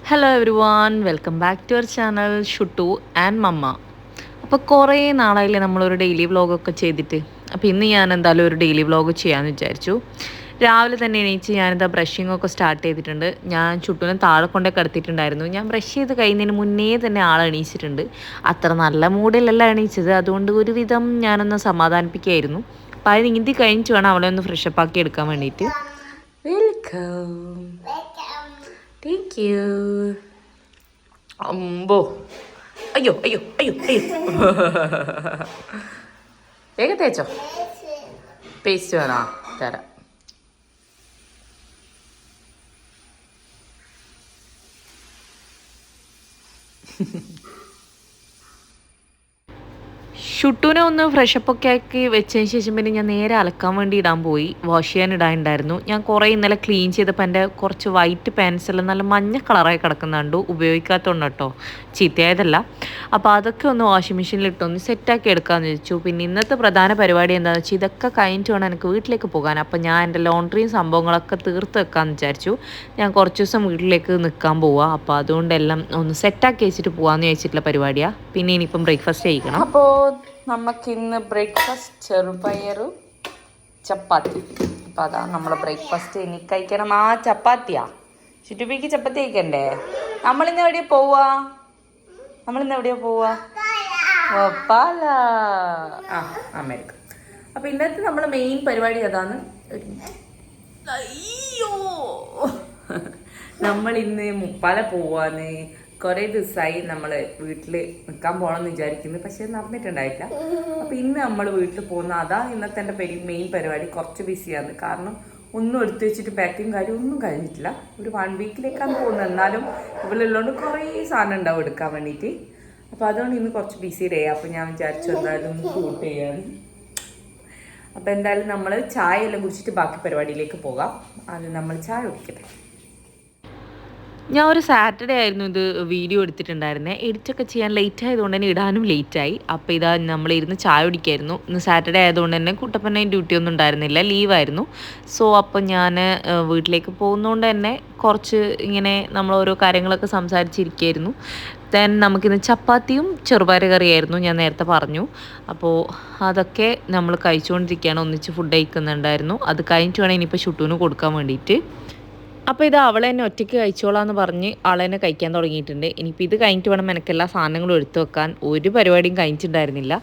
Hello everyone, welcome back to our channel ഷുട്ടു and മമ്മ. അപ്പോൾ കുറേ നാളായില്ലേ നമ്മളൊരു ഡെയിലി വ്ളോഗൊക്കെ ചെയ്തിട്ട്. അപ്പോൾ ഇന്ന് ഞാൻ എന്തായാലും ഒരു ഡെയിലി വ്ളോഗ് ചെയ്യാമെന്ന് വിചാരിച്ചു. രാവിലെ തന്നെ എണീച്ച് ഞാനിതാ ബ്രഷിങ്ങൊക്കെ സ്റ്റാർട്ട് ചെയ്തിട്ടുണ്ട്. ഞാൻ ചുട്ടിനെ താഴെ കൊണ്ടേ കിടത്തിയിട്ടുണ്ടായിരുന്നു. ഞാൻ ബ്രഷ് ചെയ്ത് കഴിയുന്നതിന് മുന്നേ തന്നെ ആൾ എണീച്ചിട്ടുണ്ട്. അത്ര നല്ല മൂഡിലല്ല എണീച്ചത്, അതുകൊണ്ട് ഒരുവിധം ഞാനൊന്ന് സമാധാനിപ്പിക്കുകയായിരുന്നു. അപ്പോൾ അത് നീന്തി കഴിഞ്ഞിട്ട് വേണം അവളെ ഒന്ന് ഫ്രഷപ്പ് ആക്കി എടുക്കാൻ വേണ്ടിയിട്ട്. വെൽക്കം. Thank you. അമ്പോ, അയ്യോ അയ്യോ അയ്യോ അയ്യോ. വേഗം തേച്ചോ. പേസ്റ്റ് വേണോ? തരാം. ഷുട്ടൂനെ ഒന്ന് ഫ്രഷപ്പൊക്കെ ആക്കി വെച്ചതിന് ശേഷം പിന്നെ ഞാൻ നേരെ അലക്കാൻ വേണ്ടി ഇടാൻ പോയി. വാഷ് ചെയ്യാൻ ഇടാനുണ്ടായിരുന്നു. ഞാൻ കുറേ ഇന്നലെ ക്ലീൻ ചെയ്തപ്പോൾ എൻ്റെ കുറച്ച് വൈറ്റ് പാൻസെല്ലാം നല്ല മഞ്ഞ കളറായി കിടക്കുന്നുണ്ട്. ഉപയോഗിക്കാത്തതുകൊണ്ട് കേട്ടോ, ചീത്തയായതല്ല. അപ്പോൾ അതൊക്കെ ഒന്ന് വാഷിംഗ് മെഷീനിലിട്ടൊന്ന് സെറ്റാക്കി എടുക്കാമെന്ന് വെച്ചു. പിന്നെ ഇന്നത്തെ പ്രധാന പരിപാടി എന്താണെന്ന് വെച്ചാൽ ഇതൊക്കെ കഴിഞ്ഞിട്ട് വേണം എനിക്ക് വീട്ടിലേക്ക് പോകാൻ. അപ്പോൾ ഞാൻ എൻ്റെ ലോണ്ട്രിയും സംഭവങ്ങളൊക്കെ തീർത്ത് വെക്കാമെന്ന് വിചാരിച്ചു. ഞാൻ കുറച്ച് ദിവസം വീട്ടിലേക്ക് നിൽക്കാൻ പോവുക. അപ്പോൾ അതുകൊണ്ടെല്ലാം ഒന്ന് സെറ്റാക്കി വെച്ചിട്ട് പോകാമെന്ന് ചോദിച്ചിട്ടുള്ള പരിപാടിയാണ്. പിന്നെ ഇനിയിപ്പം ബ്രേക്ക്ഫാസ്റ്റ് കഴിക്കണം. അപ്പോൾ നമുക്കിന്ന് ബ്രേക്ക്ഫാസ്റ്റ് ചെറുപയറും ചപ്പാത്തി. അപ്പം അതാണ് നമ്മളെ ബ്രേക്ക്ഫാസ്റ്റ്. ഇനി കഴിക്കണം. ആ ചപ്പാത്തിയാ ചുറ്റുപ്പിക്ക് ചപ്പാത്തി കഴിക്കണ്ടേ? നമ്മളിന്ന് എവിടെയാ പോവാ? ഒപ്പാല. ആ, അമേരിക്ക. അപ്പം ഇന്നത്തെ നമ്മളെ മെയിൻ പരിപാടി അതാണ്. അയ്യോ, നമ്മളിന്ന് മുപ്പാല പോവാന്ന്. കുറേ ദിവസമായി നമ്മൾ വീട്ടിൽ നിൽക്കാൻ പോകണമെന്ന് വിചാരിക്കുന്നു, പക്ഷേ നടന്നിട്ടുണ്ടായിട്ടില്ല. അപ്പോൾ ഇന്ന് നമ്മൾ വീട്ടിൽ പോകുന്ന അതാണ് ഇന്നത്തെ എൻ്റെ മെയിൻ പരിപാടി. കുറച്ച് ബിസിയാണ്, കാരണം ഒന്നും എടുത്തു വെച്ചിട്ട് പാക്കിങ് കാര്യം ഒന്നും കഴിഞ്ഞിട്ടില്ല. ഒരു 1 വീക്കിലേക്കാണ് പോകുന്നത്. എന്നാലും ഇവളുള്ളതുകൊണ്ട് കുറേ സാധനം ഉണ്ടാവും എടുക്കാൻ വേണ്ടിയിട്ട്. അപ്പോൾ അതുകൊണ്ട് ഇന്ന് കുറച്ച് ബിസി ഡേ. അപ്പോൾ ഞാൻ വിചാരിച്ചു എന്തായാലും ഷൂട്ട് ചെയ്യാൻ. അപ്പോൾ എന്തായാലും നമ്മൾ ചായ എല്ലാം കുടിച്ചിട്ട് ബാക്കി പരിപാടിയിലേക്ക് പോകാം. അത് നമ്മൾ ചായ കുടിക്കട്ടെ. ഞാൻ ഒരു സാറ്റർഡേ ആയിരുന്നു ഇത് വീഡിയോ എടുത്തിട്ടുണ്ടായിരുന്നത്. എഡിറ്റൊക്കെ ചെയ്യാൻ ലേറ്റ് ആയതുകൊണ്ട് തന്നെ ഇടാനും ലേറ്റായി. അപ്പോൾ ഇതാ നമ്മളിരുന്ന് ചായ കുടിക്കായിരുന്നു. ഇന്ന് സാറ്റർഡേ ആയതുകൊണ്ട് തന്നെ കുട്ടപ്പനെ ഡ്യൂട്ടി ഒന്നും ഉണ്ടായിരുന്നില്ല, ലീവായിരുന്നു. സോ അപ്പോൾ ഞാൻ വീട്ടിലേക്ക് പോകുന്നതുകൊണ്ട് തന്നെ കുറച്ച് ഇങ്ങനെ നമ്മൾ ഓരോ കാര്യങ്ങളൊക്കെ സംസാരിച്ചിരിക്കുകയായിരുന്നു. ദെൻ നമുക്കിന്ന് ചപ്പാത്തിയും ചെറുപയർ കറിയായിരുന്നു, ഞാൻ നേരത്തെ പറഞ്ഞു. അപ്പോൾ അതൊക്കെ നമ്മൾ കഴിച്ചുകൊണ്ടിരിക്കുകയാണ്. ഒന്നിച്ച് ഫുഡ് കഴിക്കുന്നുണ്ടായിരുന്നു. അത് കഴിഞ്ഞിട്ട് വേണം ഇനിയിപ്പോൾ ഷുട്ടൂന് കൊടുക്കാൻ വേണ്ടിയിട്ട്. അപ്പോൾ ഇത് അവളെ തന്നെ ഒറ്റയ്ക്ക് കഴിച്ചോളാന്ന് പറഞ്ഞ് ആളെന്നെ കഴിക്കാൻ തുടങ്ങിയിട്ടുണ്ട്. ഇനിയിപ്പോൾ ഇത് കഴിഞ്ഞിട്ട് വേണം എനിക്ക് എല്ലാ സാധനങ്ങളും എടുത്തു വെക്കാൻ. ഒരു പരിപാടിയും കഴിഞ്ഞിട്ടുണ്ടായിരുന്നില്ല.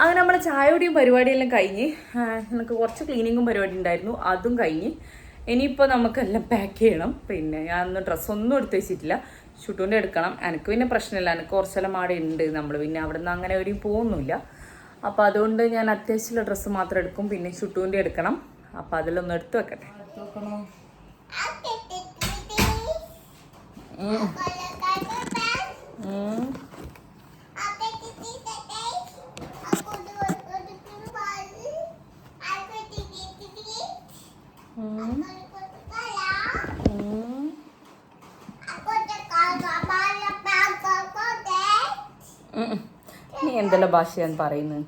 അങ്ങനെ നമ്മൾ ചായയുടെയും പരിപാടിയെല്ലാം കഴിഞ്ഞ് എനിക്ക് കുറച്ച് ക്ലീനിങ്ങും പരിപാടി ഉണ്ടായിരുന്നു, അതും കഴിഞ്ഞ്. ഇനിയിപ്പോൾ നമുക്കെല്ലാം പാക്ക് ചെയ്യണം. പിന്നെ ഞാനൊന്നും ഡ്രസ്സൊന്നും എടുത്ത് വെച്ചിട്ടില്ല. ഷുട്ടൂൻ്റെ എടുക്കണം. എനിക്ക് പിന്നെ പ്രശ്നമില്ല, എനിക്ക് കുറച്ചെല്ലാം ആടെ ഉണ്ട്. നമ്മൾ പിന്നെ അവിടെ നിന്ന് അങ്ങനെ എവിടെയും പോകുന്നില്ല. അപ്പോൾ അതുകൊണ്ട് ഞാൻ അത്യാവശ്യമുള്ള ഡ്രസ്സ് മാത്രം എടുക്കും. പിന്നെ ഷുട്ടൂൻ്റെ എടുക്കണം. അപ്പോൾ അതിലൊന്നും എടുത്ത് വെക്കട്ടെ. നോക്കണോ? നീ എന്തെല്ലാം ഭാഷയാണ് പറയുന്നത്?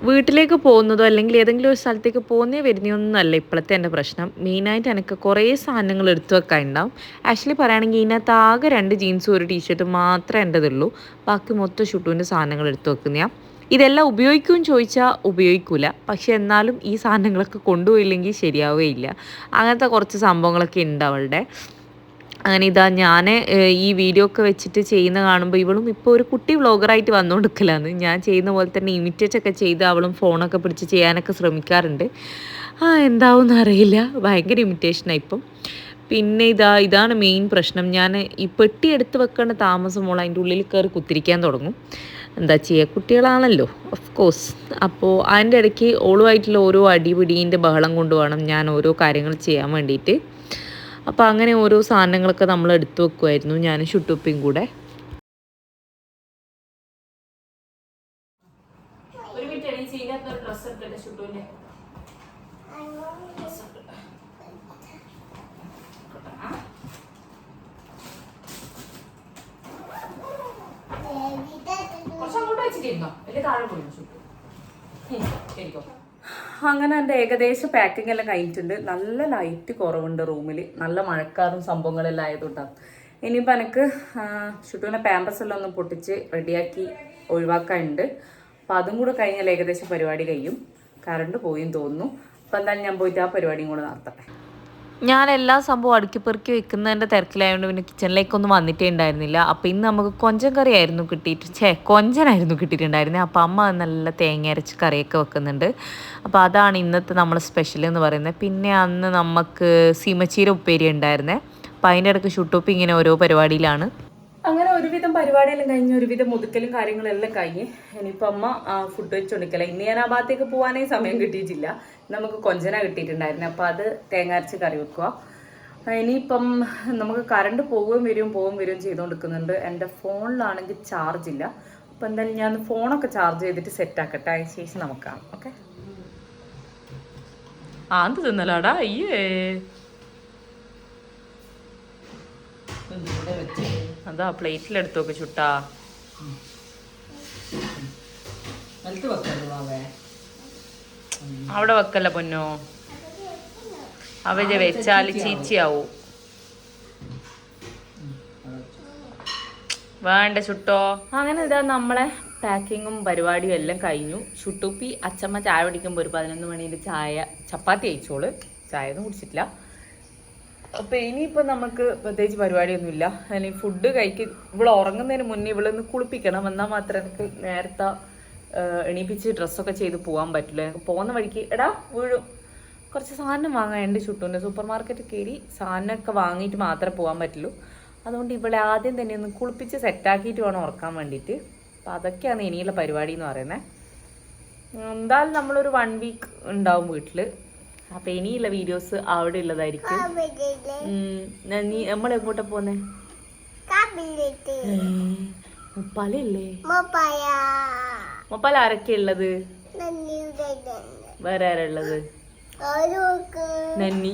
വീട്ടിലേക്ക് പോകുന്നതോ അല്ലെങ്കിൽ ഏതെങ്കിലും ഒരു സ്ഥലത്തേക്ക് പോകുന്നേ വരുന്നതൊന്നുമല്ല ഇപ്പോഴത്തെ എൻ്റെ പ്രശ്നം. മെയിനായിട്ട് എനിക്ക് കുറേ സാധനങ്ങൾ എടുത്തു വെക്കാനുണ്ടാവും. ആക്ച്വലി പറയുകയാണെങ്കിൽ ഇതിനകത്ത് ആകെ 2 ജീൻസും ഒരു ടീഷർട്ടും മാത്രമേ എൻ്റെതുള്ളൂ. ബാക്കി മൊത്തം ഷുട്ടൂൻ്റെ സാധനങ്ങൾ എടുത്തു വെക്കുന്നതാണ്. ഇതെല്ലാം ഉപയോഗിക്കുമെന്ന് ചോദിച്ചാൽ ഉപയോഗിക്കില്ല, പക്ഷെ എന്നാലും ഈ സാധനങ്ങളൊക്കെ കൊണ്ടുപോയില്ലെങ്കിൽ ശരിയാവുകയില്ല. അങ്ങനത്തെ കുറച്ച് സംഭവങ്ങളൊക്കെ ഉണ്ട് അവളുടെ. അങ്ങനെ ഇതാ ഞാൻ ഈ വീഡിയോ ഒക്കെ വെച്ചിട്ട് ചെയ്യുന്ന കാണുമ്പോൾ ഇവളും ഇപ്പോൾ ഒരു കുട്ടി വ്ളോഗറായിട്ട് വന്നുകൊടുക്കലാന്ന്. ഞാൻ ചെയ്യുന്ന പോലെ തന്നെ ഇമിറ്റേറ്റ് ഒക്കെ ചെയ്ത് അവളും ഫോണൊക്കെ പിടിച്ച് ചെയ്യാനൊക്കെ ശ്രമിക്കാറുണ്ട്. എന്താവുമെന്ന് അറിയില്ല, ഭയങ്കര ഇമിറ്റേഷനാണ് ഇപ്പം. പിന്നെ ഇതാണ് മെയിൻ പ്രശ്നം. ഞാൻ ഈ പെട്ടി എടുത്ത് വെക്കേണ്ട താമസം മോൾ അതിൻ്റെ ഉള്ളിൽ കയറി കുത്തിരിക്കാൻ തുടങ്ങും. എന്താ ചെയ്യുക, കുട്ടികളാണല്ലോ, ഓഫ് കോഴ്സ്. അപ്പോൾ അതിൻ്റെ ഇടയ്ക്ക് ഓളുമായിട്ടുള്ള ഓരോ അടിപിടീൻ്റെ ബഹളം കൊണ്ടുവേണം ഞാൻ ഓരോ കാര്യങ്ങൾ ചെയ്യാൻ വേണ്ടിയിട്ട്. അപ്പോൾ അങ്ങനെ ഓരോ സാധനങ്ങളൊക്കെ നമ്മൾ എടുത്തു വെക്കുമായിരുന്നു, ഞാനും ഷുട്ടുപ്പിയും കൂടെ. അങ്ങനെ എൻ്റെ ഏകദേശം പാക്കിംഗ് എല്ലാം കഴിഞ്ഞിട്ടുണ്ട്. നല്ല ലൈറ്റ് കുറവുണ്ട് റൂമിൽ, നല്ല മഴക്കാറും സംഭവങ്ങളെല്ലാം ആയതുകൊണ്ടാണ്. ഇനിയിപ്പോൾ എനിക്ക് ഷുട്ടുവിനെ പാമ്പസ് എല്ലാം ഒന്ന് പൊട്ടിച്ച് റെഡിയാക്കി ഒഴിവാക്കാനുണ്ട്. അപ്പോൾ അതും കൂടെ കഴിഞ്ഞാൽ ഏകദേശം പരിപാടി കഴിയും. കറണ്ട് പോയും തോന്നുന്നു. അപ്പോൾ എന്തായാലും ഞാൻ പോയിട്ട് ആ പരിപാടിയും കൂടെ നടത്തട്ടെ. ഞാൻ എല്ലാ സംഭവം അടുക്കി പെറുക്കി വെക്കുന്നതിൻ്റെ തിരക്കിലായതുകൊണ്ട് പിന്നെ കിച്ചണിലേക്കൊന്നും വന്നിട്ടേ ഉണ്ടായിരുന്നില്ല. അപ്പോൾ ഇന്ന് നമുക്ക് കൊഞ്ചൻ കറി ആയിരുന്നു കൊഞ്ചനായിരുന്നു കിട്ടിയിട്ടുണ്ടായിരുന്നത്. അപ്പോൾ അമ്മ നല്ല തേങ്ങ അരച്ച് കറിയൊക്കെ വെക്കുന്നുണ്ട്. അപ്പോൾ അതാണ് ഇന്നത്തെ നമ്മളെ സ്പെഷ്യൽ എന്ന് പറയുന്നത്. പിന്നെ അന്ന് നമുക്ക് സീമച്ചീര ഉപ്പേരി ഉണ്ടായിരുന്നേ. അപ്പോൾ അതിൻ്റെ ഇടയ്ക്ക് ഷുട്ടൂപ്പ് ഇങ്ങനെ ഓരോ പരിപാടിയിലാണ്. അങ്ങനെ ഒരുവിധം പരിപാടിയെല്ലാം കഴിഞ്ഞ് ഒരുവിധം മുതുക്കലും കാര്യങ്ങളെല്ലാം കഴിഞ്ഞ് ഇനിയിപ്പോൾ അമ്മ ഫുഡ് വെച്ചുകൊണ്ടിരിക്കല. ഇന്ന് ഞാൻ ആ ഭാഗത്തേക്ക് പോകാനേ സമയം കിട്ടിയിട്ടില്ല. നമുക്ക് കൊഞ്ചന കിട്ടിയിട്ടുണ്ടായിരുന്നു. അപ്പോൾ അത് തേങ്ങ അരച്ച് കറി വെക്കുക. ഇനിയിപ്പം നമുക്ക് കറണ്ട് പോവുകയും വരികയും ചെയ്തുകൊണ്ടിരിക്കുന്നുണ്ട്. എൻ്റെ ഫോണിലാണെങ്കിൽ ചാർജ് ഇല്ല. അപ്പോൾ എന്തായാലും ഞാൻ ഫോണൊക്കെ ചാർജ് ചെയ്തിട്ട് സെറ്റാക്കട്ടെ. അതിന് ശേഷം നമുക്ക് കാണാം. ഓക്കെ. അത് തിന്നലാടാ. അയ്യേ, അതാ പ്ലേറ്റിലെടുത്ത് നോക്ക് ചുട്ടാ. അവിടെ വെക്കല്ല പൊന്നോ, അവര് വെച്ചാല് ചീച്ചിയാവൂ. വേണ്ട ചുട്ടോ. അങ്ങനെ ഇതാ നമ്മളെ പാക്കിങ്ങും പരിപാടിയും എല്ലാം കഴിഞ്ഞു. ഷുട്ടൂപ്പി അച്ചമ്മ ചായ പിടിക്കുമ്പോൾ ഒരു 11 മണിയിൽ ചപ്പാത്തി അയച്ചോള്. ചായ ഒന്നും കുടിച്ചിട്ടില്ല. അപ്പോൾ ഇനിയിപ്പോൾ നമുക്ക് പ്രത്യേകിച്ച് പരിപാടിയൊന്നുമില്ല. ഇനി ഫുഡ് ഇവിടെ ഉറങ്ങുന്നതിന് മുന്നേ ഇവളൊന്ന് കുളിപ്പിക്കണം. എന്നാൽ മാത്രമേ എനിക്ക് നേരത്തെ എണീപ്പിച്ച് ഡ്രസ്സൊക്കെ ചെയ്ത് പോകാൻ പറ്റില്ല. എനിക്ക് പോകുന്ന വഴിക്ക് വീഴും. കുറച്ച് സാധനം വാങ്ങാൻ എൻ്റെ ചുട്ടുണ്ട്. സൂപ്പർ മാർക്കറ്റ് കയറി സാധനമൊക്കെ വാങ്ങിയിട്ട് മാത്രമേ പോകാൻ പറ്റുള്ളൂ. അതുകൊണ്ട് ഇവിടെ ആദ്യം തന്നെ ഒന്ന് കുളിപ്പിച്ച് സെറ്റാക്കിയിട്ട് വേണം ഉറക്കാൻ വേണ്ടിയിട്ട്. അപ്പോൾ അതൊക്കെയാണ് ഇനിയുള്ള പരിപാടി എന്ന് പറയുന്നത്. എന്തായാലും നമ്മളൊരു 1 വീക്ക് ഉണ്ടാവും വീട്ടിൽ. അപ്പൊ ഇനിയുള്ള വീഡിയോസ് അവിടെ ഉള്ളതായിരിക്കും. നമ്മൾ എങ്ങോട്ടാ പോന്നെ? മുപ്പാലല്ലേ? മുപ്പാല ആരൊക്കെ ഉള്ളത്? വേറെ ആരാ ഉള്ളത്? നന്നി.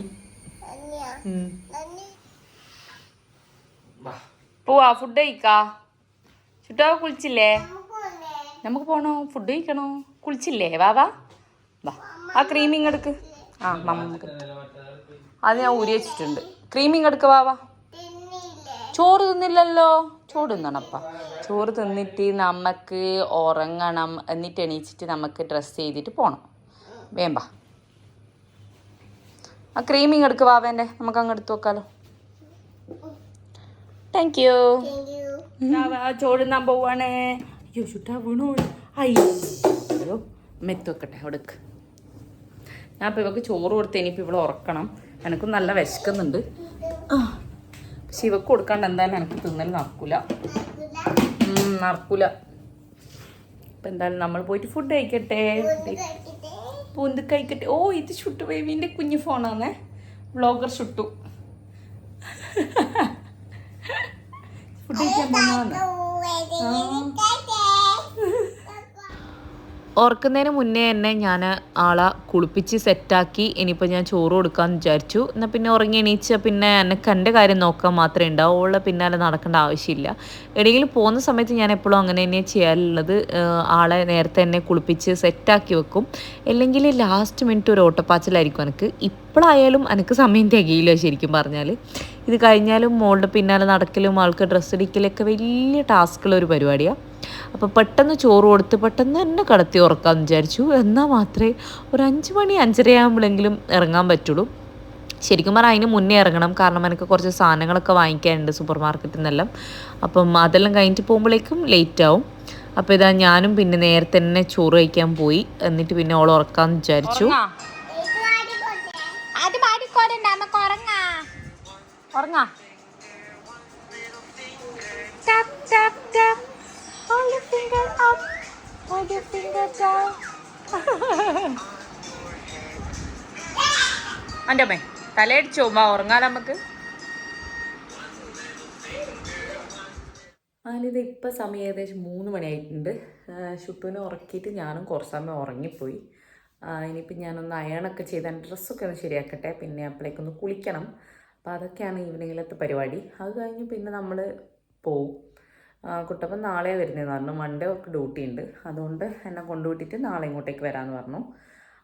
പോവാ ഫുഡ് കഴിക്കാ. ചുട്ടാ കുളിച്ചില്ലേ? നമുക്ക് പോണോ? ഫുഡ് കഴിക്കണോ? കുളിച്ചില്ലേ? വാ വാ വാ. ആ ക്രീമിങ് എടുക്ക്. മമ്മക്ക് അത് ഞാൻ ഊരി വെച്ചിട്ടുണ്ട്. ക്രീമിങ് എടുക്ക. വാ വാ. ചോറ് തിന്നില്ലല്ലോ. ചോറ് തിന്നണപ്പ. ചോറ് തിന്നിട്ട് നമുക്ക് ഉറങ്ങണം. എന്നിട്ട് എണീച്ചിട്ട് നമുക്ക് ഡ്രസ്സ് ചെയ്തിട്ട് പോകണം. വേമ്പാ. ആ ക്രീമിങ് എടുക്ക് വാവേൻ്റെ. നമുക്ക് അങ്ങ് എടുത്ത് വെക്കാലോ. Thank you. ചോറ് തിന്നാൻ പോവാണേ. അയ്യോ ചുട്ടാ വീണു. അയ്യോ മെത്ത് വെക്കട്ടെ. അവിടേക്ക് ഞാൻ ഇപ്പോൾ ഇവക്ക് ചോറ് കൊടുത്ത് ഇനിയിപ്പോൾ ഇവിടെ ഉറക്കണം. എനിക്കും നല്ല വിശക്കുന്നുണ്ട്. പക്ഷെ ഇവക്ക് കൊടുക്കാണ്ട് എന്തായാലും എനിക്ക് തിന്നൽ നടക്കൂല. അപ്പം എന്തായാലും നമ്മൾ പോയിട്ട് ഫുഡ് കഴിക്കട്ടെ. എന്ത് കഴിക്കട്ടെ? ഓ ഇത് ഷുട്ടു ബേബീൻ്റെ കുഞ്ഞു ഫോണാണേ. വ്ളോഗർ ഷുട്ടു. ഫുഡ് കഴിക്കാൻ പോകുന്നതാണ്. ഓർക്കുന്നതിന് മുന്നേ തന്നെ ഞാൻ ആളെ കുളിപ്പിച്ച് സെറ്റാക്കി. ഇനിയിപ്പോൾ ഞാൻ ചോറ് കൊടുക്കാമെന്ന് വിചാരിച്ചു. എന്നാൽ പിന്നെ ഉറങ്ങി എണീച്ച പിന്നെ എനിക്ക് എൻ്റെ കാര്യം നോക്കാൻ മാത്രമേ ഉണ്ടാവും. അവളുടെ പിന്നാലെ നടക്കേണ്ട ആവശ്യമില്ല. എവിടെയെങ്കിലും പോകുന്ന സമയത്ത് ഞാൻ എപ്പോഴും അങ്ങനെ തന്നെ ചെയ്യാറുള്ളത്. ആളെ നേരത്തെ തന്നെ കുളിപ്പിച്ച് സെറ്റാക്കി വെക്കും. അല്ലെങ്കിൽ ലാസ്റ്റ് മിനിറ്റ് ഒരു ഓട്ടപ്പാച്ചിലായിരിക്കും എനിക്ക്. ഇപ്പോഴായാലും എനിക്ക് സമയം തികയില്ല ശരിക്കും പറഞ്ഞാൽ. ഇത് കഴിഞ്ഞാലും മോളുടെ പിന്നാലെ നടക്കലും ആൾക്ക് ഡ്രസ്സ് ഇടിക്കലൊക്കെ വലിയ ടാസ്കുള്ളൊരു പരിപാടിയാണ്. അപ്പോൾ പെട്ടെന്ന് ചോറ് കൊടുത്ത് പെട്ടെന്ന് തന്നെ കിടത്തി ഉറക്കാമെന്ന് വിചാരിച്ചു. എന്നാൽ മാത്രമേ ഒരു 5 മണി 5:30 ആകുമ്പോഴെങ്കിലും ഇറങ്ങാൻ പറ്റുള്ളൂ. ശരിക്കും പറഞ്ഞാൽ അതിന് മുന്നേ ഇറങ്ങണം. കാരണം എനിക്ക് കുറച്ച് സാധനങ്ങളൊക്കെ വാങ്ങിക്കാനുണ്ട് സൂപ്പർ മാർക്കറ്റിൽ നിന്നെല്ലാം. അപ്പം അതെല്ലാം കഴിഞ്ഞിട്ട് പോകുമ്പോഴേക്കും ലേറ്റ് ആവും. അപ്പോൾ ഇതാ ഞാനും പിന്നെ നേരത്തെ തന്നെ ചോറ് കഴിക്കാൻ പോയി. എന്നിട്ട് പിന്നെ ഓൾ ഉറക്കാമെന്ന് വിചാരിച്ചു. Hold your finger up, hold your finger down. എൻ്റെ അമ്മേ തലയടിച്ചോ? ഉറങ്ങാൻ നമുക്ക്. അതിനിത് ഇപ്പം സമയം ഏകദേശം 3 മണിയായിട്ടുണ്ട്. ഷുട്ടുവിനെ ഉറക്കിയിട്ട് ഞാനും കുറച്ച് സമയം ഉറങ്ങിപ്പോയി. ഇനിയിപ്പോൾ ഞാനൊന്ന് അയണൊക്കെ ചെയ്ത് എൻ്റെ ഡ്രസ്സൊക്കെ ഒന്ന് ശരിയാക്കട്ടെ. പിന്നെ അപ്പോഴേക്കൊന്ന് കുളിക്കണം. അപ്പോൾ അതൊക്കെയാണ് ഈവനിങ്ങിലത്തെ പരിപാടി. അത് കഴിഞ്ഞ് പിന്നെ നമ്മൾ പോവും. കുട്ടപ്പൻ നാളെ വരുന്നതെന്ന് പറഞ്ഞു. മൺഡേ അവർക്ക് ഡ്യൂട്ടി ഉണ്ട്. അതുകൊണ്ട് എന്നെ കൊണ്ടുവിട്ടിട്ട് നാളെ ഇങ്ങോട്ടേക്ക് വരാമെന്ന് പറഞ്ഞു.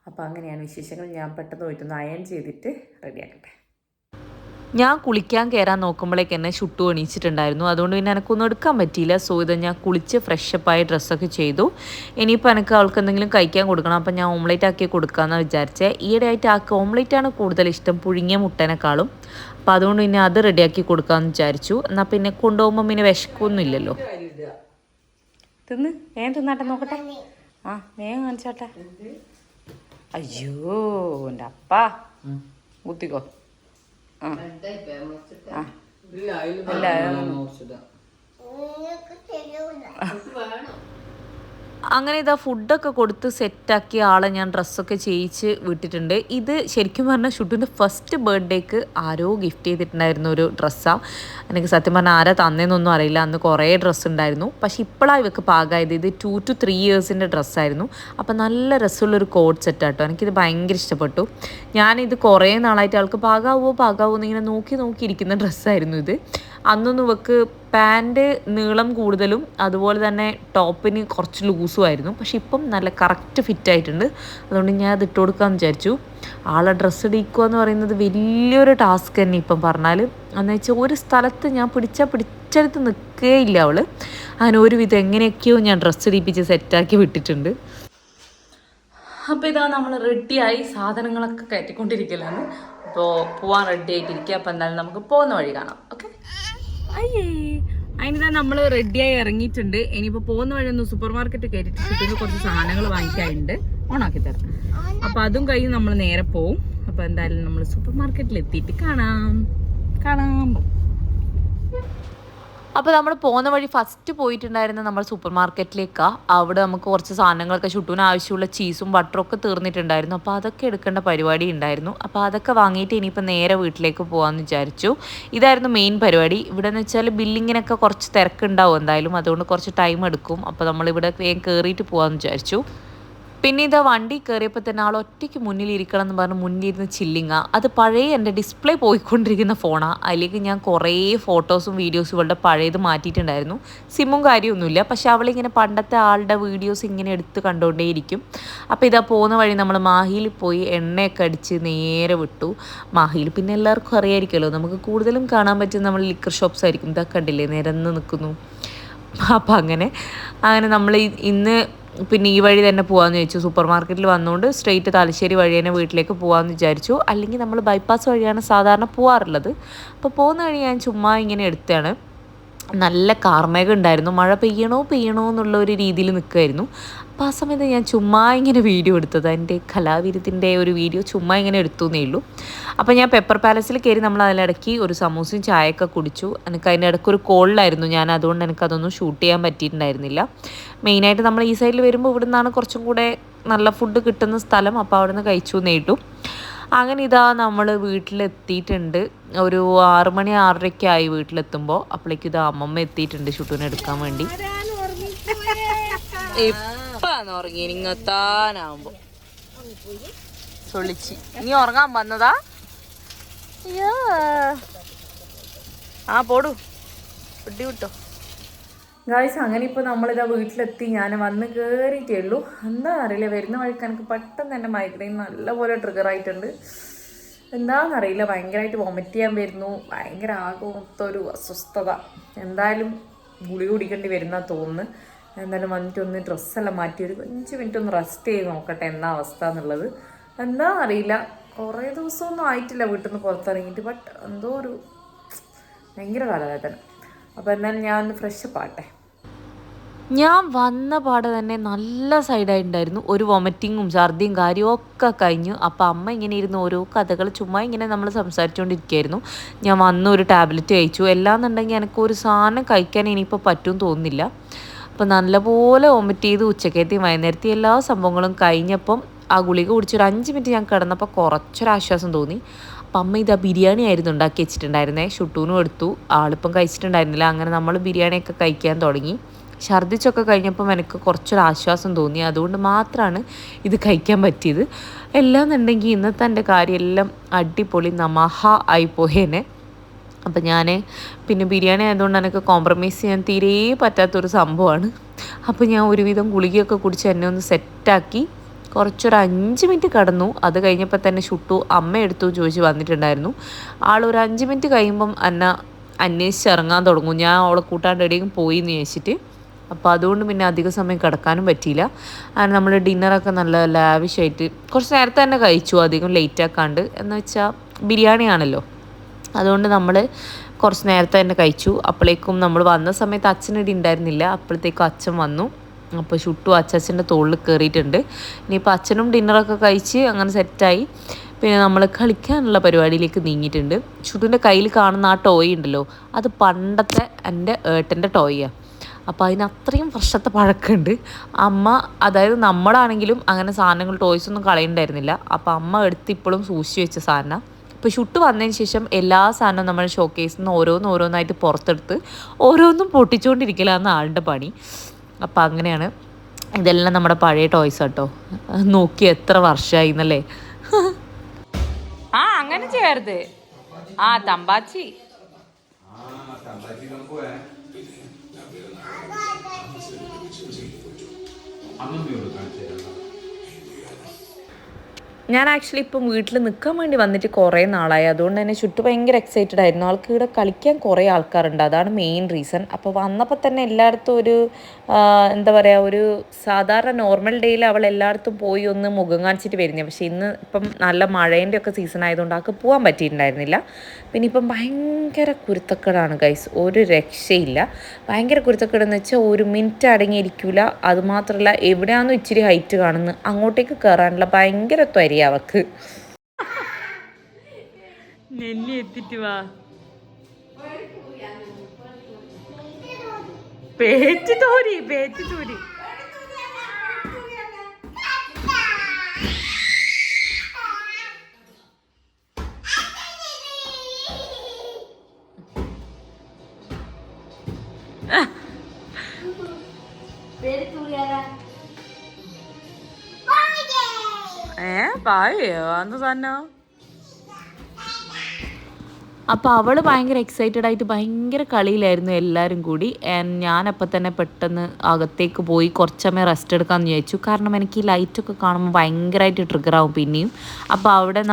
അപ്പോൾ അങ്ങനെയാണ് വിശേഷങ്ങൾ. ഞാൻ പെട്ടെന്ന് പോയിട്ടൊന്ന് അയൺ ചെയ്തിട്ട് റെഡിയാക്കട്ടെ. ഞാൻ കുളിക്കാൻ കയറാൻ നോക്കുമ്പോഴേക്ക് എന്നെ ചുട്ടു എണീച്ചിട്ടുണ്ടായിരുന്നു. അതുകൊണ്ട് പിന്നെ എനിക്കൊന്നും എടുക്കാൻ പറ്റിയില്ല. സോ ഇത് ഞാൻ കുളിച്ച് ഫ്രഷപ്പായി ഡ്രസ്സൊക്കെ ചെയ്തു. ഇനിയിപ്പോൾ എനിക്ക് അവൾക്ക് എന്തെങ്കിലും കഴിക്കാൻ കൊടുക്കണം. അപ്പം ഞാൻ ഓംലേറ്റ് ആക്കി കൊടുക്കാമെന്നാണ് വിചാരിച്ചത്. ഈയിടെയായിട്ട് ആൾക്ക് ഓംലേറ്റാണ് കൂടുതൽ ഇഷ്ടം പുഴുങ്ങിയ മുട്ടേനേക്കാളും. അപ്പോൾ അതുകൊണ്ട് പിന്നെ അത് റെഡിയാക്കി കൊടുക്കാമെന്ന് വിചാരിച്ചു. എന്നാൽ പിന്നെ കൊണ്ടുപോകുമ്പോൾ പിന്നെ വിശക്കൊന്നുമില്ലല്ലോ. തിന്ന് വേഗം തിന്നാട്ടെ, നോക്കട്ടെ. ആ വേഗം കാണിച്ചാട്ടെ. അയ്യോ എൻ്റെ അപ്പാ കുത്തിക്കോ. അങ്ങനെ ഇതാ ഫുഡൊക്കെ കൊടുത്ത് സെറ്റാക്കിയ ആളെ ഞാൻ ഡ്രസ്സൊക്കെ ചെയ്യിച്ച് വിട്ടിട്ടുണ്ട്. ഇത് ശരിക്കും പറഞ്ഞാൽ ഷുട്ടുവിൻ്റെ ഫസ്റ്റ് ബർത്ത്ഡേക്ക് ആരോ ഗിഫ്റ്റ് ചെയ്തിട്ടുണ്ടായിരുന്ന ഒരു ഡ്രസ്സാണ്. എനിക്ക് സത്യം പറഞ്ഞാൽ ആരാ തന്നേന്നൊന്നും അറിയില്ല. അന്ന് കുറേ ഡ്രസ്സ് ഉണ്ടായിരുന്നു. പക്ഷേ ഇപ്പോഴാണ് ഇവർക്ക് പാകമായത്. ഇത് 2 to 3 ഇയേഴ്സിൻ്റെ ഡ്രസ്സായിരുന്നു. അപ്പോൾ നല്ല രസമുള്ളൊരു കോഡ് സെറ്റാട്ടോ. എനിക്കിത് ഭയങ്കര ഇഷ്ടപ്പെട്ടു. ഞാനിത് കുറേ നാളായിട്ട് ആൾക്ക് പാകാവോ എന്നിങ്ങനെ നോക്കിയിരിക്കുന്ന ഡ്രസ്സായിരുന്നു ഇത്. അന്നൊന്നും ഇവക്ക് പാൻറ്റ് നീളം കൂടുതലും അതുപോലെ തന്നെ ടോപ്പിന് കുറച്ച് ലൂസും ആയിരുന്നു. പക്ഷെ ഇപ്പം നല്ല കറക്റ്റ് ഫിറ്റായിട്ടുണ്ട്. അതുകൊണ്ട് ഞാൻ അത് ഇട്ട് കൊടുക്കാമെന്ന് വിചാരിച്ചു. ആളെ ഡ്രസ്സ് ഇടിക്കുക എന്ന് പറയുന്നത് വലിയൊരു ടാസ്ക് തന്നെ. ഇപ്പം പറഞ്ഞാൽ എന്ന് വെച്ചാൽ ഒരു സ്ഥലത്ത് ഞാൻ പിടിച്ചെടുത്ത് നിൽക്കുകയില്ല അവൾ. അങ്ങനെ ഒരുവിധം എങ്ങനെയൊക്കെയോ ഞാൻ ഡ്രസ്സ് ഇടിപ്പിച്ച് സെറ്റാക്കി വിട്ടിട്ടുണ്ട്. അപ്പോൾ ഇതാ നമ്മൾ റെഡിയായി സാധനങ്ങളൊക്കെ കയറ്റിക്കൊണ്ടിരിക്കലാണ്. അപ്പോൾ പോവാൻ റെഡി ആയിട്ടിരിക്കുക. അപ്പോൾ എന്തായാലും നമുക്ക് പോകുന്ന വഴി കാണാം. ഓക്കെ, അയ്യേ അതിനിതാ നമ്മൾ റെഡിയായി ഇറങ്ങിയിട്ടുണ്ട്. ഇനിയിപ്പോൾ പോകുന്ന വഴി ഒന്ന് സൂപ്പർ മാർക്കറ്റ് കയറ്റിട്ട് കുറച്ച് സാധനങ്ങൾ വാങ്ങിക്കാനുണ്ട്. ഓണാക്കി തരാം. അപ്പോൾ അതും കഴിഞ്ഞ് നമ്മൾ നേരെ പോവും. അപ്പോൾ എന്തായാലും നമ്മൾ സൂപ്പർ മാർക്കറ്റിൽ എത്തിയിട്ട് കാണാം. അപ്പോൾ നമ്മൾ പോകുന്ന വഴി ഫസ്റ്റ് പോയിട്ടുണ്ടായിരുന്ന നമ്മൾ സൂപ്പർ മാർക്കറ്റിലേക്കാണ്. അവിടെ നമുക്ക് കുറച്ച് സാധനങ്ങളൊക്കെ ഷുട്ടൂന് ആവശ്യമുള്ള ചീസും ബട്ടറും ഒക്കെ തീർന്നിട്ടുണ്ടായിരുന്നു. അപ്പോൾ അതൊക്കെ എടുക്കേണ്ട പരിപാടി ഉണ്ടായിരുന്നു. അപ്പോൾ അതൊക്കെ വാങ്ങിയിട്ട് ഇനിയിപ്പോൾ നേരെ വീട്ടിലേക്ക് പോകാമെന്ന് വിചാരിച്ചു. ഇതായിരുന്നു മെയിൻ പരിപാടി. ഇവിടെ എന്ന് വെച്ചാൽ ബില്ലിങ്ങിനൊക്കെ കുറച്ച് തിരക്കുണ്ടാവും എന്തായാലും. അതുകൊണ്ട് കുറച്ച് ടൈം എടുക്കും. അപ്പോൾ നമ്മളിവിടെ വേഗം കയറിയിട്ട് പോകാമെന്ന് വിചാരിച്ചു. പിന്നെ ഇതാ വണ്ടി കയറിയപ്പോൾ തന്നെ ആൾ ഒറ്റയ്ക്ക് മുന്നിലിരിക്കണം എന്ന് പറഞ്ഞ് മുന്നിലിരുന്ന് ചില്ലിങ്ങ. അത് പഴയ എൻ്റെ ഡിസ്പ്ലേ പോയിക്കൊണ്ടിരിക്കുന്ന ഫോണാണ്. അതിലേക്ക് ഞാൻ കുറേ ഫോട്ടോസും വീഡിയോസും ഇവളുടെ പഴയത് മാറ്റിയിട്ടുണ്ടായിരുന്നു. സിമ്മും കാര്യമൊന്നുമില്ല. പക്ഷെ അവളിങ്ങനെ പണ്ടത്തെ ആളുടെ വീഡിയോസ് ഇങ്ങനെ എടുത്ത് കണ്ടുകൊണ്ടേയിരിക്കും. അപ്പോൾ ഇതാ പോകുന്ന വഴി നമ്മൾ മാഹിയിൽ പോയി എണ്ണയൊക്കെ അടിച്ച് നേരെ വിട്ടു. മാഹിയിൽ പിന്നെ എല്ലാവർക്കും അറിയായിരിക്കുമല്ലോ, നമുക്ക് കൂടുതലും കാണാൻ പറ്റും നമ്മൾ ലിക്കർ ഷോപ്സ് ആയിരിക്കും. ഇതൊക്കെ കണ്ടില്ലേ നിരന്ന് നിൽക്കുന്നു. അപ്പോൾ അങ്ങനെ നമ്മൾ ഇന്ന് പിന്നെ ഈ വഴി തന്നെ പോകാമെന്ന് ചോദിച്ചു. സൂപ്പർ മാർക്കറ്റിൽ വന്നുകൊണ്ട് സ്ട്രെയിറ്റ് തലശ്ശേരി വഴി തന്നെ വീട്ടിലേക്ക് പോകാമെന്ന് വിചാരിച്ചു. അല്ലെങ്കിൽ നമ്മൾ ബൈപ്പാസ് വഴിയാണ് സാധാരണ പോകാറുള്ളത്. അപ്പോൾ പോകുന്ന വഴി ഞാൻ ചുമ്മാ ഇങ്ങനെ എടുത്താണ്. നല്ല കാർമേഘം ഉണ്ടായിരുന്നു. മഴ പെയ്യണോ എന്നുള്ള ഒരു രീതിയിൽ നിൽക്കുമായിരുന്നു. അപ്പോൾ ആ സമയത്ത് ഞാൻ ചുമ്മാ ഇങ്ങനെ വീഡിയോ എടുത്തത്. എൻ്റെ കലാവിരുത്തിൻ്റെ ഒരു വീഡിയോ ചുമ്മാ ഇങ്ങനെ എടുത്തു എന്നേ ഉള്ളൂ. അപ്പോൾ ഞാൻ പെപ്പർ പാലസിൽ കയറി നമ്മൾ അതിലിടയ്ക്ക് ഒരു സമൂസയും ചായയൊക്കെ കുടിച്ചു. എനിക്ക് അതിൻ്റെ ഇടയ്ക്ക് ഒരു കോളിലായിരുന്നു ഞാൻ. അതുകൊണ്ട് എനിക്കതൊന്നും ഷൂട്ട് ചെയ്യാൻ പറ്റിയിട്ടുണ്ടായിരുന്നില്ല. മെയിനായിട്ട് നമ്മൾ ഈ സൈഡിൽ വരുമ്പോൾ ഇവിടെ നിന്നാണ് കുറച്ചും കൂടെ നല്ല ഫുഡ് കിട്ടുന്ന സ്ഥലം. അപ്പോൾ അവിടെ നിന്ന് കഴിച്ചു നേട്ടു. അങ്ങനെ ഇതാ നമ്മൾ വീട്ടിലെത്തിയിട്ടുണ്ട്. ഒരു 6 മണി 6:30 ആയി വീട്ടിലെത്തുമ്പോൾ. അപ്പോഴേക്കും ഇതാ അമ്മമ്മ എത്തിയിട്ടുണ്ട് ഷുട്ടൂനെ എടുക്കാൻ വേണ്ടി. ഇപ്പാന്ന് ഉറങ്ങി നിങ്ങത്താനാവുമ്പോ ചൊളിച്ച് നീ ഉറങ്ങാൻ വന്നതാ? ആ പോടൂ പിടി വിട്ടോ. ഗായ്സ് അങ്ങനെ ഇപ്പോൾ നമ്മളിതാ വീട്ടിലെത്തി. ഞാൻ വന്ന് കയറിയിട്ടേ ഉള്ളൂ. എന്താണെന്നറിയില്ല, വരുന്ന വഴിക്ക് എനിക്ക് പെട്ടെന്ന് തന്നെ മൈഗ്രെയിൻ നല്ലപോലെ ട്രിഗറായിട്ടുണ്ട്. എന്താണെന്നറിയില്ല, ഭയങ്കരമായിട്ട് വൊമിറ്റ് ചെയ്യാൻ വരുന്നു. ഭയങ്കര ആകത്തൊരു അസ്വസ്ഥത. എന്തായാലും ഗുളിക കുടിക്കേണ്ടി വരുന്ന തോന്നുന്നു. എന്തായാലും വന്നിട്ടൊന്ന് ഡ്രസ്സെല്ലാം മാറ്റി ഒരു 5 മിനിറ്റ് ഒന്ന് റെസ്റ്റ് ചെയ്ത് നോക്കട്ടെ എന്താ അവസ്ഥ എന്നുള്ളത്. എന്താണെന്നറിയില്ല, കുറേ ദിവസമൊന്നും ആയിട്ടില്ല വീട്ടിൽ നിന്ന് പുറത്തിറങ്ങിയിട്ട്. ബട്ട് എന്തോ ഒരു ഭയങ്കര തലവേദന. അപ്പോൾ എന്തായാലും ഞാൻ ഒന്ന് ഫ്രഷപ്പ് ആട്ടെ. ഞാൻ വന്ന പാടെ തന്നെ നല്ല സൈഡായിട്ടുണ്ടായിരുന്നു. ഒരു വൊമിറ്റിങ്ങും ഛർദിയും കാര്യമൊക്കെ കഴിഞ്ഞു. അപ്പോൾ അമ്മ ഇങ്ങനെ ഇരുന്ന് ഓരോ കഥകൾ ചുമ്മാ ഇങ്ങനെ നമ്മൾ സംസാരിച്ചുകൊണ്ടിരിക്കുകയായിരുന്നു. ഞാൻ വന്ന് ഒരു ടാബ്ലറ്റ് കഴിച്ചു. എല്ലാന്നുണ്ടെങ്കിൽ എനിക്കൊരു സാധനം കഴിക്കാൻ ഇനിയിപ്പോൾ പറ്റുമെന്ന് തോന്നുന്നില്ല. അപ്പോൾ നല്ലപോലെ വൊമിറ്റ് ചെയ്ത് ഉച്ചക്കത്തെയും വൈകുന്നേരത്തെയും എല്ലാ സംഭവങ്ങളും കഴിഞ്ഞപ്പം ആ ഗുളിക കുടിച്ചൊരു 5 മിനിറ്റ് ഞാൻ കിടന്നപ്പോൾ കുറച്ചൊരാശ്വാസം തോന്നി. അപ്പം അമ്മ ഇതാ ബിരിയാണി ആയിരുന്നു ഉണ്ടാക്കി വെച്ചിട്ടുണ്ടായിരുന്നേ. ഷുട്ടൂനും എടുത്തു. ആളിപ്പം കഴിച്ചിട്ടുണ്ടായിരുന്നില്ല. അങ്ങനെ നമ്മൾ ബിരിയാണിയൊക്കെ കഴിക്കാൻ തുടങ്ങി. ഛർദ്ദിച്ചൊക്കെ കഴിഞ്ഞപ്പം എനിക്ക് കുറച്ചൊരാശ്വാസം തോന്നി. അതുകൊണ്ട് മാത്രമാണ് ഇത് കഴിക്കാൻ പറ്റിയത്. എല്ലാന്നുണ്ടെങ്കിൽ ഇന്നത്തെ എൻ്റെ കാര്യമെല്ലാം അടിപൊളി നമഹ ആയിപ്പോയേനെ. അപ്പം ഞാൻ പിന്നെ ബിരിയാണി ആയതുകൊണ്ട് എനിക്ക് കോംപ്രമൈസ് ചെയ്യാൻ തീരെ പറ്റാത്തൊരു സംഭവമാണ്. അപ്പോൾ ഞാൻ ഒരുവിധം ഗുളികയൊക്കെ കുടിച്ച് എന്നെ ഒന്ന് സെറ്റാക്കി കുറച്ചൊരു 5 മിനിറ്റ് കിടന്നു. അത് കഴിഞ്ഞപ്പോൾ തന്നെ ഷുട്ടു അമ്മ എടുത്തു ചോദിച്ച് വന്നിട്ടുണ്ടായിരുന്നു. ആളൊരു 5 മിനിറ്റ് കഴിയുമ്പം എന്നെ അന്വേഷിച്ചിറങ്ങാൻ തുടങ്ങും, ഞാൻ അവളെ കൂട്ടാണ്ട് എവിടെയും പോയി എന്ന് ചോദിച്ചിട്ട്. അപ്പോൾ അതുകൊണ്ട് പിന്നെ അധിക സമയം കിടക്കാനും പറ്റിയില്ല. അങ്ങനെ നമ്മൾ ഡിന്നറൊക്കെ നല്ല ലാവിഷായിട്ട് കുറച്ച് നേരത്തെ തന്നെ കഴിച്ചു, അധികം ലേറ്റ് ആക്കാണ്ട്. എന്ന് വെച്ചാൽ ബിരിയാണി ആണല്ലോ, അതുകൊണ്ട് നമ്മൾ കുറച്ച് നേരത്തെ തന്നെ കഴിച്ചു. അപ്പോഴേക്കും നമ്മൾ വന്ന സമയത്ത് അച്ഛനിടി ഉണ്ടായിരുന്നില്ല. അപ്പോഴത്തേക്കും അച്ഛൻ വന്നു. അപ്പോൾ ഷുട്ടു അച്ഛൻ്റെ തോളിൽ കയറിയിട്ടുണ്ട്. ഇനിയിപ്പോൾ അച്ഛനും ഡിന്നറൊക്കെ കഴിച്ച് അങ്ങനെ സെറ്റായി. പിന്നെ നമ്മൾ കളിക്കാനുള്ള പരിപാടിയിലേക്ക് നീങ്ങിയിട്ടുണ്ട്. ഷുട്ടുവിൻ്റെ കയ്യിൽ കാണുന്ന ആ ടോയ് ഉണ്ടല്ലോ, അത് പണ്ടത്തെ എൻ്റെ ഏട്ടൻ്റെ ടോയാണ്. അപ്പോൾ അതിന് അത്രയും വർഷത്തെ പഴക്കമുണ്ട്. അമ്മ, അതായത് നമ്മളാണെങ്കിലും അങ്ങനെ സാധനങ്ങൾ ടോയ്സ് ഒന്നും കളയണ്ടായിരുന്നില്ല. അപ്പോൾ അമ്മ എടുത്ത് ഇപ്പോഴും സൂക്ഷിച്ച് വെച്ച സാധനം. ഇപ്പോൾ ഷുട്ട് വന്നതിന് ശേഷം എല്ലാ സാധനവും നമ്മൾ ഷോക്കേസിൽ നിന്ന് ഓരോന്നായിട്ട് പുറത്തെടുത്ത് ഓരോന്നും പൊട്ടിച്ചുകൊണ്ടിരിക്കലാണ് ആളുടെ പണി. അപ്പം അങ്ങനെയാണ്. ഇതെല്ലാം നമ്മുടെ പഴയ ടോയ്സ് കേട്ടോ. നോക്കി എത്ര വർഷമായി എന്നല്ലേ. ആ അങ്ങനെ ചെയ്യരുത്. ആ തമ്പാച്ചി ഞാൻ ആക്ച്വലി ഇപ്പം വീട്ടിൽ നിൽക്കാൻ വേണ്ടി വന്നിട്ട് കുറേ നാളായി. അതുകൊണ്ട് തന്നെ ചുറ്റു ഭയങ്കര എക്സൈറ്റഡ് ആയിരുന്നു. ആൾക്ക് ഇവിടെ കളിക്കാൻ കുറേ ആൾക്കാരുണ്ട്, അതാണ് മെയിൻ റീസൺ. അപ്പോൾ വന്നപ്പോൾ തന്നെ എല്ലായിടത്തും ഒരു എന്താ പറയുക, ഒരു സാധാരണ നോർമൽ ഡേയിൽ അവൾ എല്ലായിടത്തും പോയി ഒന്ന് മുഖം കാണിച്ചിട്ട് വരുന്നത്. പക്ഷേ ഇന്ന് ഇപ്പം നല്ല മഴേൻ്റെ ഒക്കെ സീസൺ ആയതുകൊണ്ട് ആൾക്ക് പോകാൻ പറ്റിയിട്ടുണ്ടായിരുന്നില്ല. പിന്നെ ഇപ്പം ഭയങ്കര കുരുത്തക്കേടാണ് ഗൈസ്, ഒരു രക്ഷയില്ല. ഭയങ്കര കുരുത്തക്കേടെന്ന് വെച്ചാൽ ഒരു മിനിറ്റ് അടങ്ങിയിരിക്കില്ല. അതുമാത്രമല്ല എവിടെയാണെന്നും ഇച്ചിരി ഹൈറ്റ് കാണുന്നു, അങ്ങോട്ടേക്ക് കയറാനുള്ള ഭയങ്കര ത്വര അവക്ക്. എത്തിട്ട് വാ, പേറ്റ് തോരി. പായോ അന്ന് സാധനം. അപ്പോൾ അവൾ ഭയങ്കര എക്സൈറ്റഡ് ആയിട്ട് ഭയങ്കര കളിയിലായിരുന്നു എല്ലാവരും കൂടി. ഞാനപ്പോൾ തന്നെ പെട്ടെന്ന് അകത്തേക്ക് പോയി കുറച്ചമ്മേ റെസ്റ്റ് എടുക്കാമെന്ന് വിചാരിച്ചു. കാരണം എനിക്ക് ഈ ലൈറ്റൊക്കെ കാണുമ്പോൾ ഭയങ്കരമായിട്ട് ട്രിഗറാവും പിന്നെയും. അപ്പോൾ അവിടെ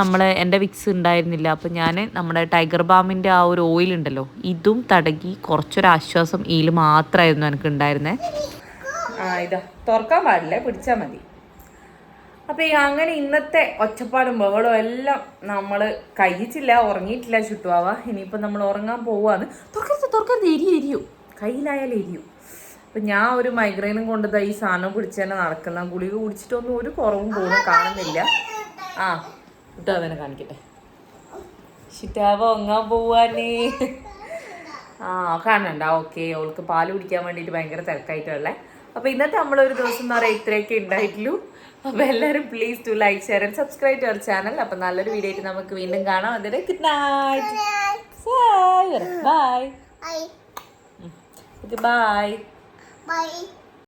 എൻ്റെ വിക്സ് ഉണ്ടായിരുന്നില്ല. അപ്പോൾ ഞാൻ നമ്മുടെ ടൈഗർ ബാമിൻ്റെ ആ ഒരു ഓയിൽ ഉണ്ടല്ലോ, ഇതും തടകി കുറച്ചൊരാശ്വാസം ഇതിൽ മാത്രമായിരുന്നു എനിക്ക് ഉണ്ടായിരുന്നത്. ഇതാ തുറക്കാൻ പാടില്ല, പിടിച്ചാൽ മതി. അപ്പം അങ്ങനെ ഇന്നത്തെ ഒച്ചപ്പാടും ബഹളവും എല്ലാം നമ്മൾ കഴിച്ചില്ല, ഉറങ്ങിയിട്ടില്ല ചുട്ടുവാവ. ഇനിയിപ്പോൾ നമ്മൾ ഉറങ്ങാൻ പോവാന്ന്. തുറക്കരുത് എരിയും, കയ്യിലായാലും എരിയും. അപ്പം ഞാൻ ഒരു മൈഗ്രെയിനും കൊണ്ട് ഈ സാധനം പിടിച്ച് തന്നെ നടക്കുന്ന, ഗുളിക കുടിച്ചിട്ടൊന്നും ഒരു കുറവും പോലും കാണുന്നില്ല. ആ ചുട്ടാവനെ കാണിക്കട്ടെ. ചുട്ടാവ ഉറങ്ങാൻ പോവാനേ. കാണണ്ട. ഓക്കെ, അവൾക്ക് പാല് കുടിക്കാൻ വേണ്ടിയിട്ട് ഭയങ്കര തിരക്കായിട്ടുള്ളേ. അപ്പോൾ ഇന്നത്തെ നമ്മളൊരു ദിവസം എന്ന് പറയാൻ ഇത്രയൊക്കെ ഉണ്ടായിട്ടുള്ളൂ. അപ്പോൾ എല്ലാവരും please to like, share and subscribe to our channel. അപ്പോൾ നല്ലൊരു വീഡിയോ ആയിട്ട് നമുക്ക് വീണ്ടും കാണാം. അതിന് ഗുഡ് നൈറ്റ്, ബൈ, ബൈ.